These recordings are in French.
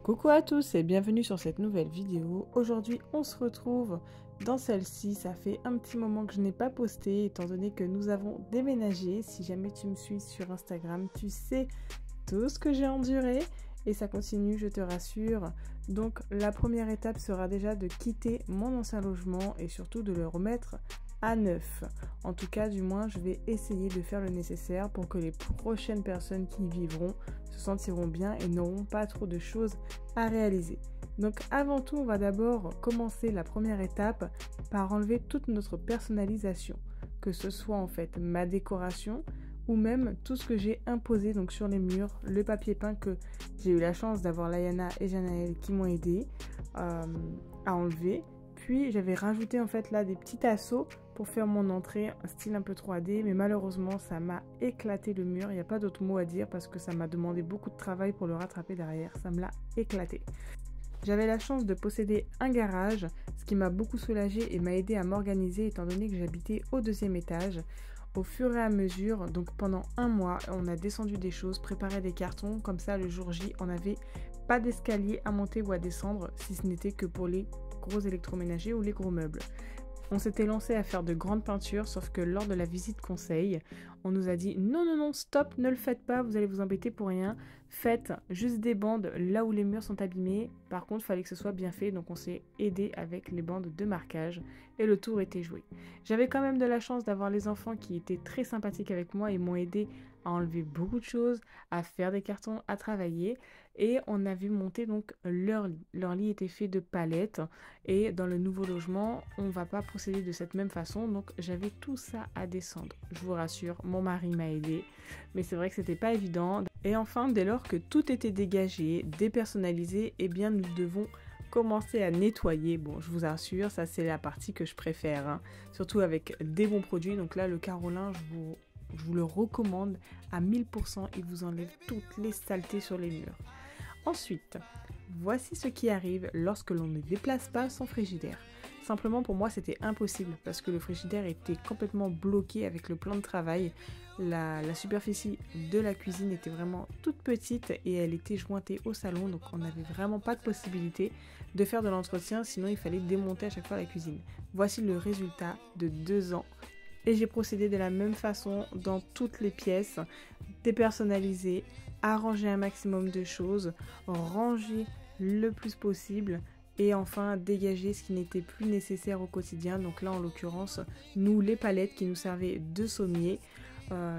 Coucou à tous et bienvenue sur cette nouvelle vidéo. Aujourd'hui on se retrouve dans celle-ci. Ça fait un petit moment que je n'ai pas posté étant donné que nous avons déménagé. Si jamais tu me suis sur Instagram, tu sais tout ce que j'ai enduré et ça continue, je te rassure. Donc la première étape sera déjà de quitter mon ancien logement et surtout de le remettre à neuf. En tout cas, du moins, je vais essayer de faire le nécessaire pour que les prochaines personnes qui y vivront se sentiront bien et n'auront pas trop de choses à réaliser. Donc avant tout, on va d'abord commencer la première étape par enlever toute notre personnalisation, que ce soit en fait ma décoration ou même tout ce que j'ai imposé donc sur les murs, le papier peint que j'ai eu la chance d'avoir Layana et Janaël qui m'ont aidé à enlever. Puis j'avais rajouté en fait là des petits tasseaux pour faire mon entrée, un style un peu 3D, mais malheureusement ça m'a éclaté le mur, il n'y a pas d'autre mot à dire parce que ça m'a demandé beaucoup de travail pour le rattraper derrière, ça me l'a éclaté. J'avais la chance de posséder un garage, ce qui m'a beaucoup soulagée et m'a aidé à m'organiser étant donné que j'habitais au 2e étage. Au fur et à mesure, donc pendant un mois, on a descendu des choses, préparé des cartons, comme ça le jour J, on n'avait pas d'escalier à monter ou à descendre, si ce n'était que pour les gros électroménagers ou les gros meubles. On s'était lancé à faire de grandes peintures, sauf que lors de la visite conseil, on nous a dit non, stop, ne le faites pas, vous allez vous embêter pour rien. Faites juste des bandes là où les murs sont abîmés. Par contre, il fallait que ce soit bien fait, donc on s'est aidé avec les bandes de marquage et le tour était joué. J'avais quand même de la chance d'avoir les enfants qui étaient très sympathiques avec moi et m'ont aidé à enlever beaucoup de choses, à faire des cartons, à travailler. Et on a vu monter donc leur lit. Leur lit était fait de palettes et dans le nouveau logement, on ne va pas procéder de cette même façon. Donc j'avais tout ça à descendre. Je vous rassure, mon mari m'a aidé, mais c'est vrai que c'était pas évident. Et enfin, dès lors que tout était dégagé, dépersonnalisé, eh bien nous devons commencer à nettoyer. Bon, je vous assure, ça c'est la partie que je préfère, hein. Surtout avec des bons produits. Donc là, le Carolin, je vous le recommande à 1000%, il vous enlève toutes les saletés sur les murs. Ensuite, voici ce qui arrive lorsque l'on ne déplace pas son frigidaire. Simplement pour moi c'était impossible parce que le frigidaire était complètement bloqué avec le plan de travail. La superficie de la cuisine était vraiment toute petite et elle était jointée au salon, donc on n'avait vraiment pas de possibilité de faire de l'entretien, sinon il fallait démonter à chaque fois la cuisine. Voici le résultat de 2 ans. Et j'ai procédé de la même façon dans toutes les pièces, dépersonnaliser, arranger un maximum de choses, ranger le plus possible et enfin dégager ce qui n'était plus nécessaire au quotidien. Donc là en l'occurrence, nous les palettes qui nous servaient de sommier,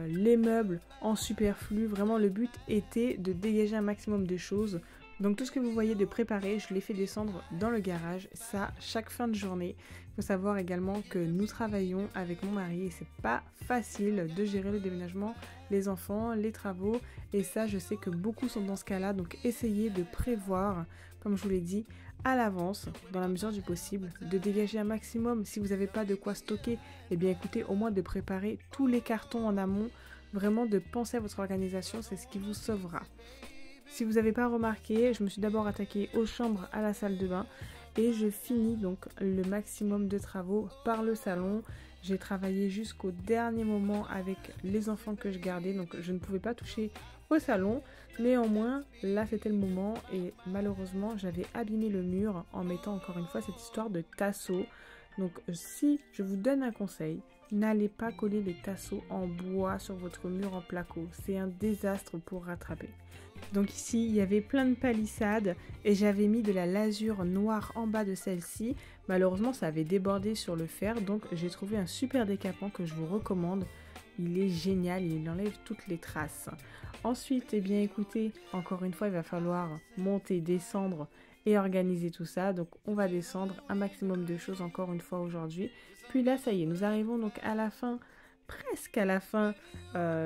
les meubles en superflu, vraiment le but était de dégager un maximum de choses. Donc tout ce que vous voyez de préparé, je l'ai fait descendre dans le garage, ça chaque fin de journée. Il faut savoir également que nous travaillons avec mon mari et c'est pas facile de gérer le déménagement, les enfants, les travaux et ça je sais que beaucoup sont dans ce cas-là, donc essayez de prévoir, comme je vous l'ai dit, à l'avance, dans la mesure du possible, de dégager un maximum. Si vous n'avez pas de quoi stocker, eh bien écoutez, au moins de préparer tous les cartons en amont, vraiment de penser à votre organisation, c'est ce qui vous sauvera. Si vous n'avez pas remarqué, je me suis d'abord attaquée aux chambres, à la salle de bain et je finis donc le maximum de travaux par le salon. J'ai travaillé jusqu'au dernier moment avec les enfants que je gardais, donc je ne pouvais pas toucher au salon. Néanmoins, là c'était le moment et malheureusement j'avais abîmé le mur en mettant encore une fois cette histoire de tasseaux. Donc si je vous donne un conseil, n'allez pas coller les tasseaux en bois sur votre mur en placo. C'est un désastre pour rattraper. Donc ici, il y avait plein de palissades et j'avais mis de la lasure noire en bas de celle-ci. Malheureusement, ça avait débordé sur le fer, donc j'ai trouvé un super décapant que je vous recommande. Il est génial, il enlève toutes les traces. Ensuite, eh bien écoutez, encore une fois, il va falloir monter, descendre et organiser tout ça. Donc on va descendre un maximum de choses encore une fois aujourd'hui. Puis là, ça y est, nous arrivons donc à la fin, presque à la fin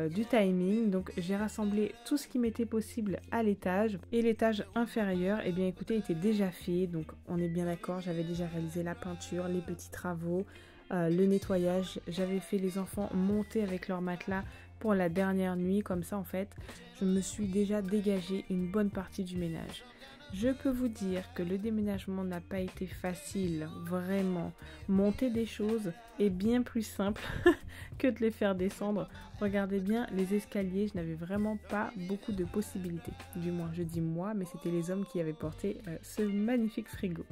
du timing. Donc j'ai rassemblé tout ce qui m'était possible à l'étage et l'étage inférieur, eh bien écoutez, était déjà fait. Donc on est bien d'accord, j'avais déjà réalisé la peinture, les petits travaux, le nettoyage. J'avais fait les enfants monter avec leur matelas pour la dernière nuit. Comme ça en fait, je me suis déjà dégagé une bonne partie du ménage. Je peux vous dire que le déménagement n'a pas été facile, vraiment. Monter des choses est bien plus simple que de les faire descendre. Regardez bien les escaliers, je n'avais vraiment pas beaucoup de possibilités. Du moins, je dis moi, mais c'était les hommes qui avaient porté ce magnifique frigo.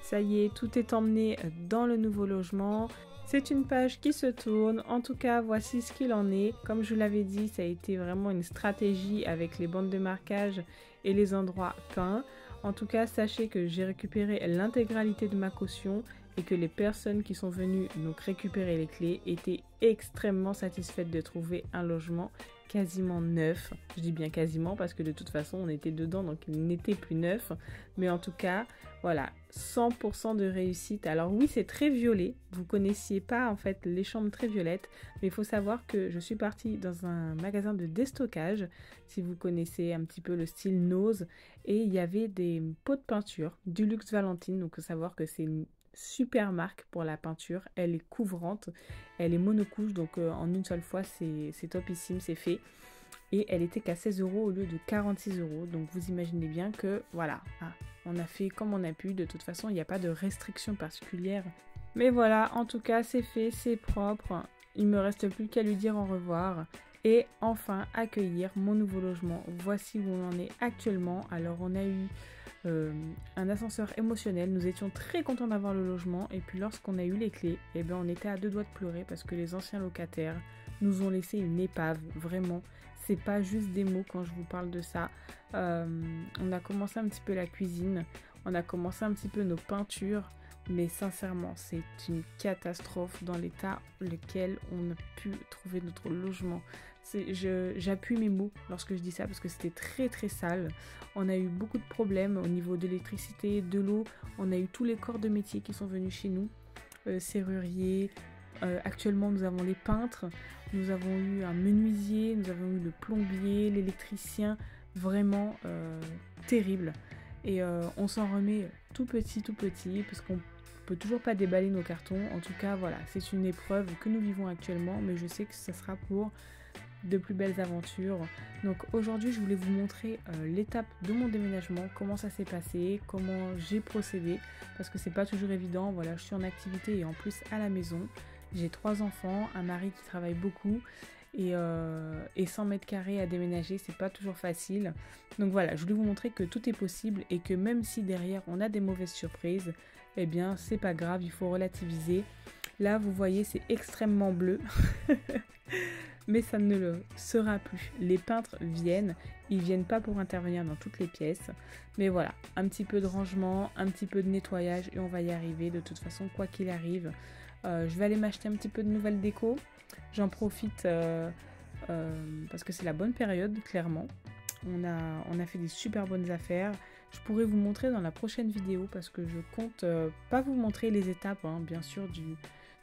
Ça y est, tout est emmené dans le nouveau logement. C'est une page qui se tourne, en tout cas voici ce qu'il en est. Comme je l'avais dit, ça a été vraiment une stratégie avec les bandes de marquage et les endroits peints. En tout cas, sachez que j'ai récupéré l'intégralité de ma caution et que les personnes qui sont venues donc récupérer les clés étaient extrêmement satisfaites de trouver un logement quasiment neuf. Je dis bien quasiment parce que de toute façon on était dedans donc il n'était plus neuf. Mais en tout cas, voilà, 100% de réussite. Alors oui, c'est très violet. Vous connaissiez pas en fait les chambres très violettes. Mais il faut savoir que je suis partie dans un magasin de déstockage. Si vous connaissez un petit peu le style Nose. Et il y avait des pots de peinture du Luxe Valentine. Donc il faut savoir que c'est une super marque pour la peinture, elle est couvrante, elle est monocouche, donc en une seule fois c'est topissime, c'est fait. Et elle était qu'à 16 € au lieu de 46 €, donc vous imaginez bien que voilà, on a fait comme on a pu, de toute façon il n'y a pas de restriction particulière. Mais voilà, en tout cas c'est fait, c'est propre, il me reste plus qu'à lui dire au revoir. Et enfin accueillir mon nouveau logement. Voici où on en est actuellement. Alors on a eu un ascenseur émotionnel, nous étions très contents d'avoir le logement et puis lorsqu'on a eu les clés, eh bien on était à deux doigts de pleurer parce que les anciens locataires nous ont laissé une épave, vraiment, c'est pas juste des mots quand je vous parle de ça. On a commencé un petit peu la cuisine, on a commencé un petit peu nos peintures, mais sincèrement c'est une catastrophe dans l'état lequel on a pu trouver notre logement. J'appuie mes mots lorsque je dis ça parce que c'était très très sale. On a eu beaucoup de problèmes au niveau de l'électricité, de l'eau. On a eu tous les corps de métier qui sont venus chez nous. Serruriers. Actuellement nous avons les peintres. Nous avons eu un menuisier. Nous avons eu le plombier, l'électricien. Vraiment terrible. Et on s'en remet tout petit parce qu'on peut toujours pas déballer nos cartons. En tout cas voilà, c'est une épreuve que nous vivons actuellement. Mais je sais que ça sera pour de plus belles aventures. Donc aujourd'hui je voulais vous montrer l'étape de mon déménagement, comment ça s'est passé, comment j'ai procédé, parce que c'est pas toujours évident. Voilà, je suis en activité et en plus à la maison. J'ai 3 enfants, un mari qui travaille beaucoup et 100 mètres carrés à déménager, c'est pas toujours facile. Donc voilà, je voulais vous montrer que tout est possible et que même si derrière on a des mauvaises surprises, eh bien c'est pas grave, il faut relativiser. Là vous voyez c'est extrêmement bleu. Mais ça ne le sera plus. Les peintres viennent, ils viennent pas pour intervenir dans toutes les pièces. Mais voilà, un petit peu de rangement, un petit peu de nettoyage et on va y arriver. De toute façon, quoi qu'il arrive, je vais aller m'acheter un petit peu de nouvelles décos. J'en profite parce que c'est la bonne période, clairement. On a fait des super bonnes affaires. Je pourrais vous montrer dans la prochaine vidéo parce que je compte pas vous montrer les étapes, hein, bien sûr,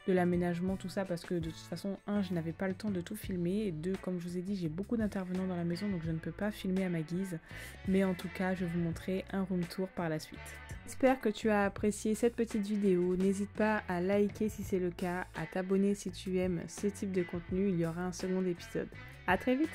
de l'aménagement, tout ça, parce que de toute façon, je n'avais pas le temps de tout filmer, et 2, comme je vous ai dit, j'ai beaucoup d'intervenants dans la maison, donc je ne peux pas filmer à ma guise, mais en tout cas, je vais vous montrer un room tour par la suite. J'espère que tu as apprécié cette petite vidéo, n'hésite pas à liker si c'est le cas, à t'abonner si tu aimes ce type de contenu, il y aura un second épisode. À très vite!